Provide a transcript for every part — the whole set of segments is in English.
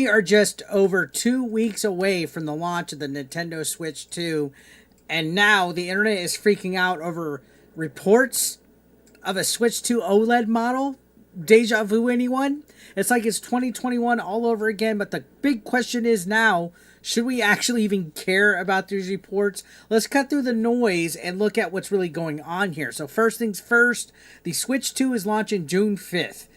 We are just over 2 weeks away from the launch of the Nintendo Switch 2, and now the internet is freaking out over reports of a Switch 2 OLED model. Deja vu, anyone? It's like it's 2021 all over again, but the big question is now, should we actually even care about these reports? Let's cut through the noise and look at what's really going on here. So first things first, the Switch 2 is launching June 5th.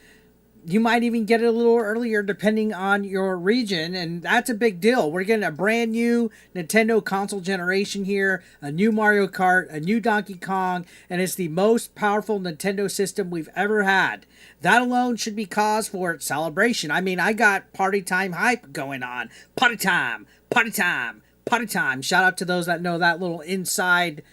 You might even get it a little earlier depending on your region, and that's a big deal. We're getting a brand new Nintendo console generation here, a new Mario Kart, a new Donkey Kong, and it's the most powerful Nintendo system we've ever had. That alone should be cause for celebration. I mean, I got party time hype going on. Party time, party time, party time. Shout out to those that know that little inside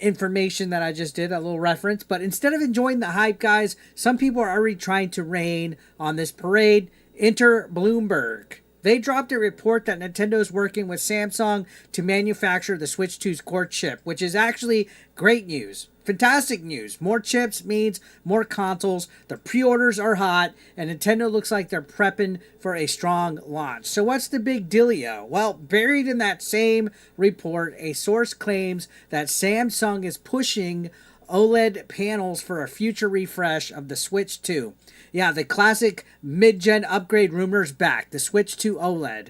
information that I just did, a little reference. But instead of enjoying the hype, guys, some people are already trying to rain on this parade. Enter Bloomberg. They dropped a report that Nintendo is working with Samsung to manufacture the Switch 2's core chip, which is actually great news. Fantastic news. More chips means more consoles. The pre-orders are hot, and Nintendo looks like they're prepping for a strong launch. So what's the big dealio? Well, buried in that same report, a source claims that Samsung is pushing OLED panels for a future refresh of the Switch 2. Yeah, the classic mid-gen upgrade rumors back. The Switch 2 OLED.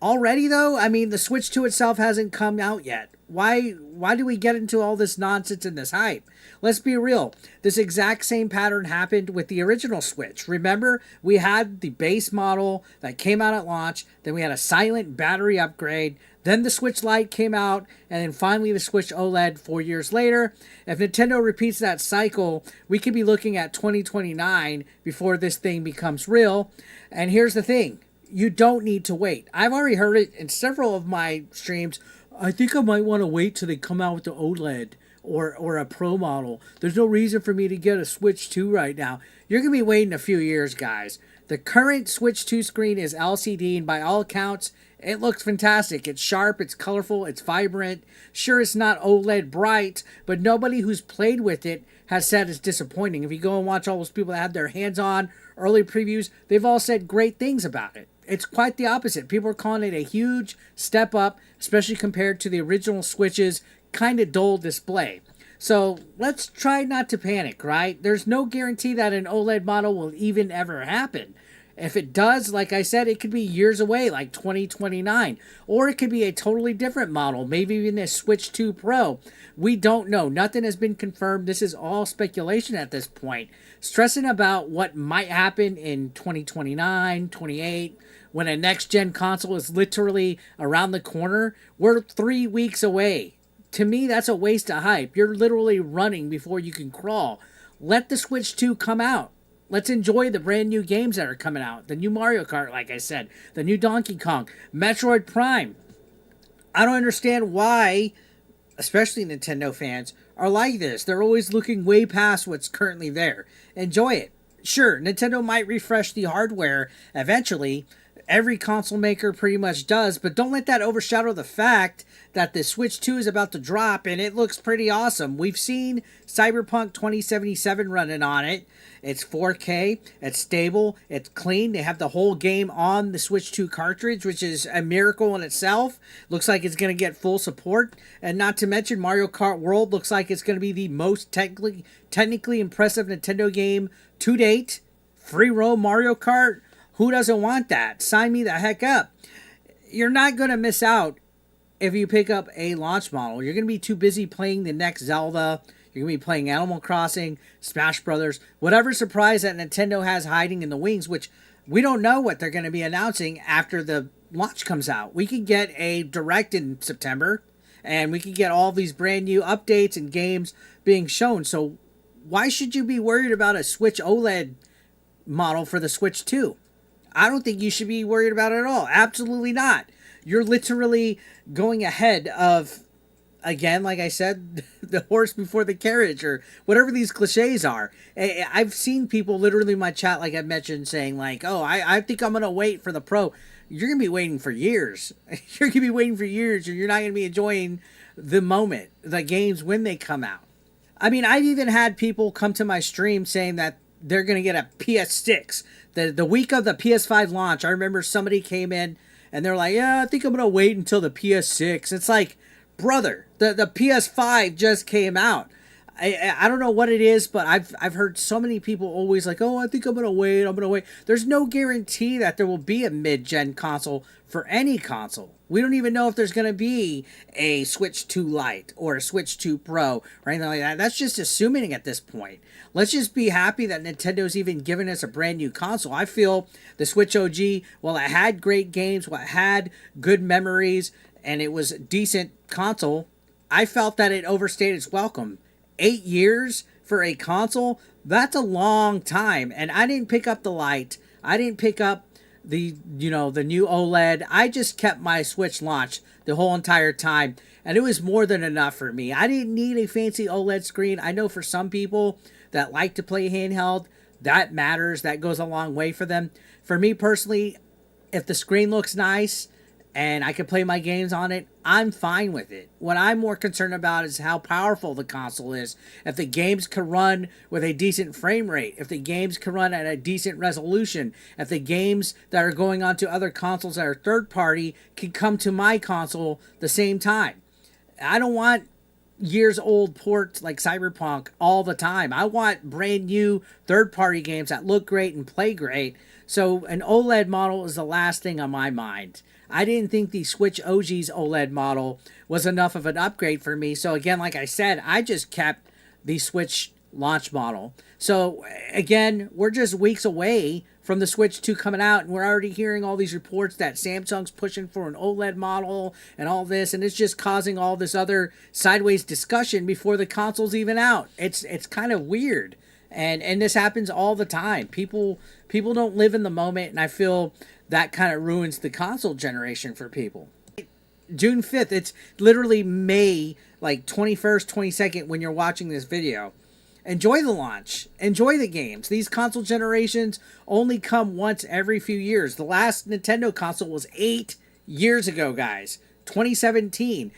Already, though, I mean, the Switch 2 itself hasn't come out yet. Why do we get into all this nonsense and this hype? Let's be real. This exact same pattern happened with the original Switch. Remember, we had the base model that came out at launch. Then we had a silent battery upgrade. Then the Switch Lite came out. And then finally the Switch OLED 4 years later. If Nintendo repeats that cycle, we could be looking at 2029 before this thing becomes real. And here's the thing. You don't need to wait. I've already heard it in several of my streams. I think I might want to wait till they come out with the OLED or a Pro model. There's no reason for me to get a Switch 2 right now. You're going to be waiting a few years, guys. The current Switch 2 screen is LCD, and by all accounts, it looks fantastic. It's sharp, it's colorful, it's vibrant. Sure, it's not OLED bright, but nobody who's played with it has said it's disappointing. If you go and watch all those people that had their hands on early previews, they've all said great things about it. It's quite the opposite. People are calling it a huge step up, especially compared to the original Switch's kind of dull display. So let's try not to panic, right? There's no guarantee that an OLED model will even ever happen. If it does, like I said, it could be years away, like 2029. Or it could be a totally different model, maybe even a Switch 2 Pro. We don't know. Nothing has been confirmed. This is all speculation at this point. Stressing about what might happen in 2029, 28, when a next-gen console is literally around the corner, we're 3 weeks away. To me, that's a waste of hype. You're literally running before you can crawl. Let the Switch 2 come out. Let's enjoy the brand new games that are coming out. The new Mario Kart, like I said. The new Donkey Kong. Metroid Prime. I don't understand why, especially Nintendo fans, are like this. They're always looking way past what's currently there. Enjoy it. Sure, Nintendo might refresh the hardware eventually. Every console maker pretty much does, but don't let that overshadow the fact that the Switch 2 is about to drop and it looks pretty awesome. We've seen Cyberpunk 2077 running on it. It's 4K, it's stable, it's clean. They have the whole game on the Switch 2 cartridge, which is a miracle in itself. Looks like it's going to get full support. And not to mention Mario Kart World looks like it's going to be the most technically impressive Nintendo game to date. Free roam Mario Kart. Who doesn't want that? Sign me the heck up. You're not going to miss out if you pick up a launch model. You're going to be too busy playing the next Zelda. You're going to be playing Animal Crossing, Smash Brothers, whatever surprise that Nintendo has hiding in the wings, which we don't know what they're going to be announcing after the launch comes out. We could get a direct in September, and we could get all these brand new updates and games being shown. So why should you be worried about a Switch OLED model for the Switch 2? I don't think you should be worried about it at all. Absolutely not. You're literally going ahead of, again, like I said, the horse before the carriage, or whatever these cliches are. I've seen people literally in my chat, like I mentioned, saying like, oh, I think I'm going to wait for the Pro. You're going to be waiting for years. You're going to be waiting for years, and you're not going to be enjoying the moment, the games when they come out. I mean, I've even had people come to my stream saying that they're going to get a PS6. The week of the PS5 launch, I remember somebody came in and they're like, yeah, I think I'm going to wait until the PS6. It's like, brother, the PS5 just came out. I don't know what it is, but I've heard so many people always like, oh, I think I'm going to wait. I'm going to wait. There's no guarantee that there will be a mid-gen console for any console. We don't even know if there's going to be a Switch 2 Lite or a Switch 2 Pro or anything like that. That's just assuming at this point. Let's just be happy that Nintendo's even giving us a brand new console. I feel the Switch OG, while it had great games, while it had good memories, and it was a decent console, I felt that it overstayed its welcome. 8 years for a console, that's a long time. And I didn't pick up the Lite. I didn't pick up the new OLED. I just kept my Switch launch the whole entire time, and it was more than enough for me. I didn't need a fancy OLED screen. I know for some people that like to play handheld, that matters. That goes a long way for them. For me personally, if the screen looks nice and I can play my games on it, I'm fine with it. What I'm more concerned about is how powerful the console is. If the games can run with a decent frame rate, if the games can run at a decent resolution, if the games that are going on to other consoles that are third party can come to my console the same time. I don't want years old ports like Cyberpunk all the time. I want brand new third party games that look great and play great. So an OLED model is the last thing on my mind. I didn't think the Switch OG's OLED model was enough of an upgrade for me. So again, like I said, I just kept the Switch launch model. So again, we're just weeks away from the Switch 2 coming out, and we're already hearing all these reports that Samsung's pushing for an OLED model and all this, and it's just causing all this other sideways discussion before the console's even out. It's kind of weird. And this happens all the time. People don't live in the moment, and I feel that kind of ruins the console generation for people. June 5th, it's literally May, like 21st, 22nd when you're watching this video. Enjoy the launch. Enjoy the games. These console generations only come once every few years. The last Nintendo console was 8 years ago, guys. 2017.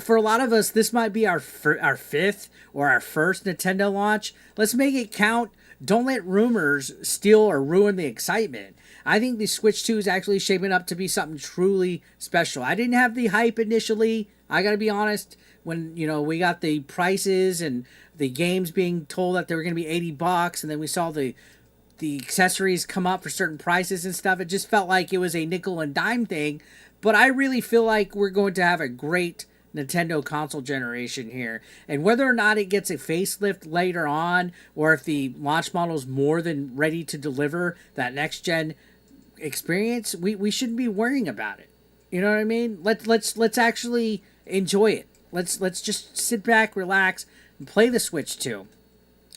For a lot of us, this might be our fifth or our first Nintendo launch. Let's make it count. Don't let rumors steal or ruin the excitement. I think the Switch 2 is actually shaping up to be something truly special. I didn't have the hype initially. I gotta be honest. When we got the prices and the games being told that they were gonna be $80, and then we saw the accessories come up for certain prices and stuff, it just felt like it was a nickel and dime thing. But I really feel like we're going to have a great Nintendo console generation here. And whether or not it gets a facelift later on, or if the launch model is more than ready to deliver that next gen experience, we shouldn't be worrying about it. You know what I mean? Let's actually enjoy it. Let's just sit back, relax, and play the Switch 2.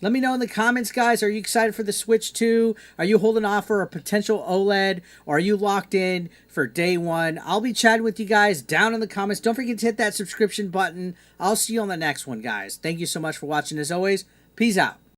Let me know in the comments, guys. Are you excited for the Switch 2? Are you holding off for a potential OLED? Or are you locked in for day one? I'll be chatting with you guys down in the comments. Don't forget to hit that subscription button. I'll see you on the next one, guys. Thank you so much for watching. As always, peace out.